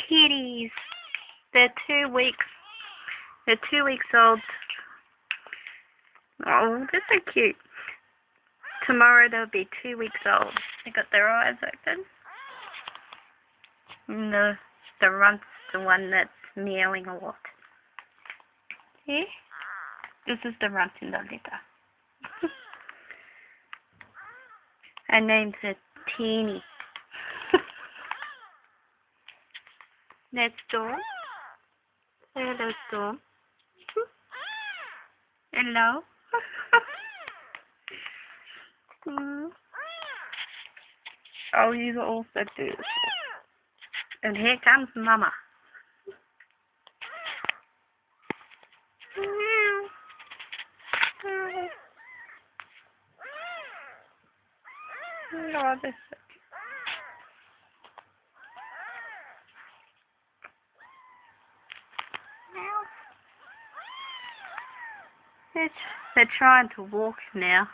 kitties. They're 2 weeks. They're 2 weeks old. Oh, they're so cute. Tomorrow they'll be 2 weeks old. They got their eyes open. And the runt's the one that's meowing a lot. See? This is the runt in the litter. Her name's Teeny. That's Storm. Hello, Storm. Hello. Oh, you also do. And here comes Mama. Oh, this. They're trying to walk now.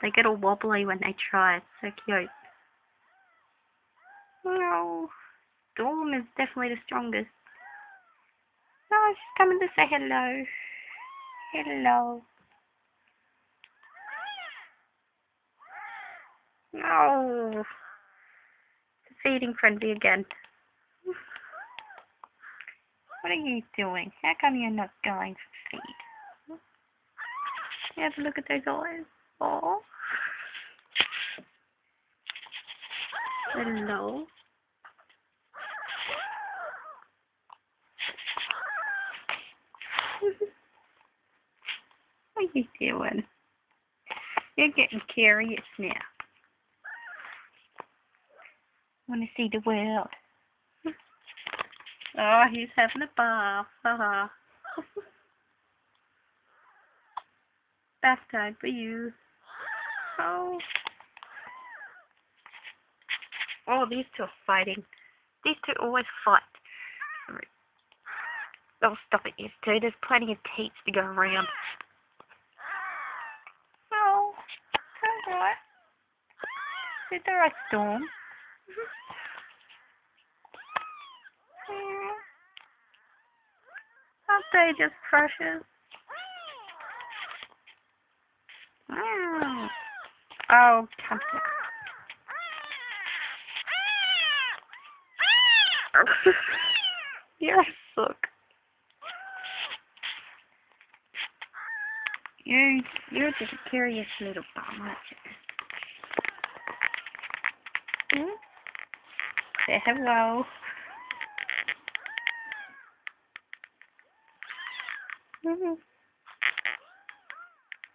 They get all wobbly when they try. It's so cute. Oh, Storm is definitely the strongest. Oh, she's coming to say hello. Hello. Oh, it's feeding frenzy again. What are you doing? How come you're not going for feed? You have a look at those eyes. Oh. Hello. What are you doing? You're getting curious now. Want to see the world. Oh, he's having a bath. Bath time for you. Oh. Oh, these two are fighting. These two always fight. Oh, stop it, you two. There's plenty of teats to go around. Oh, alright. It's alright, Storm. Aren't they just precious? Oh, come here. You're a sook. You're just a curious little bum, aren't you? Say hello.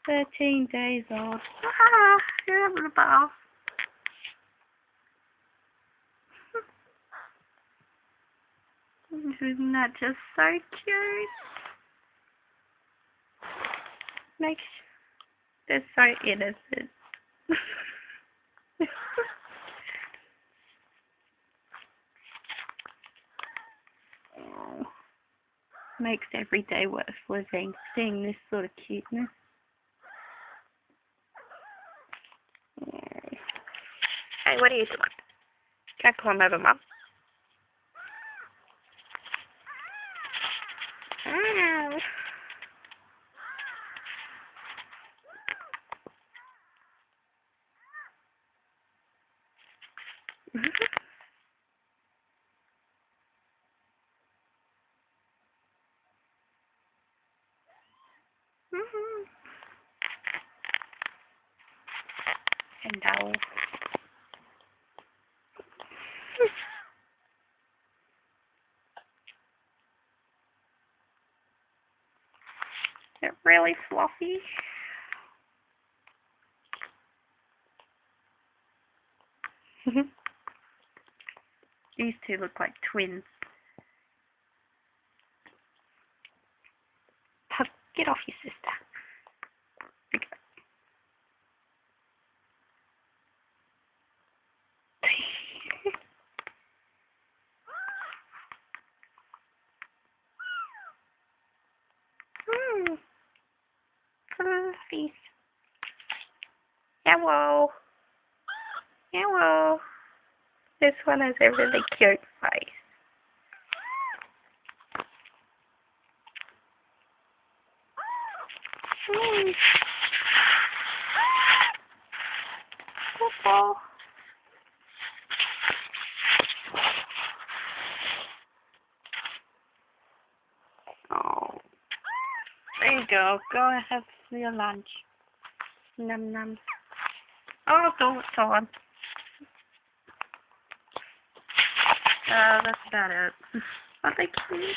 13 days old. You're having a bath. Isn't that just so cute? They're so innocent. Oh. Makes every day worth living, seeing this sort of cuteness. Hey, what are you doing? Can't climb over, Mum. Hello. They're really fluffy. These two look like twins. Puck, get off your sister. Fluffies. Hello. Hello. They're one has a really cute face. Football. Oh, there you go. Go and have your lunch. Num num. Oh, it's on. That's about it. Are they cute?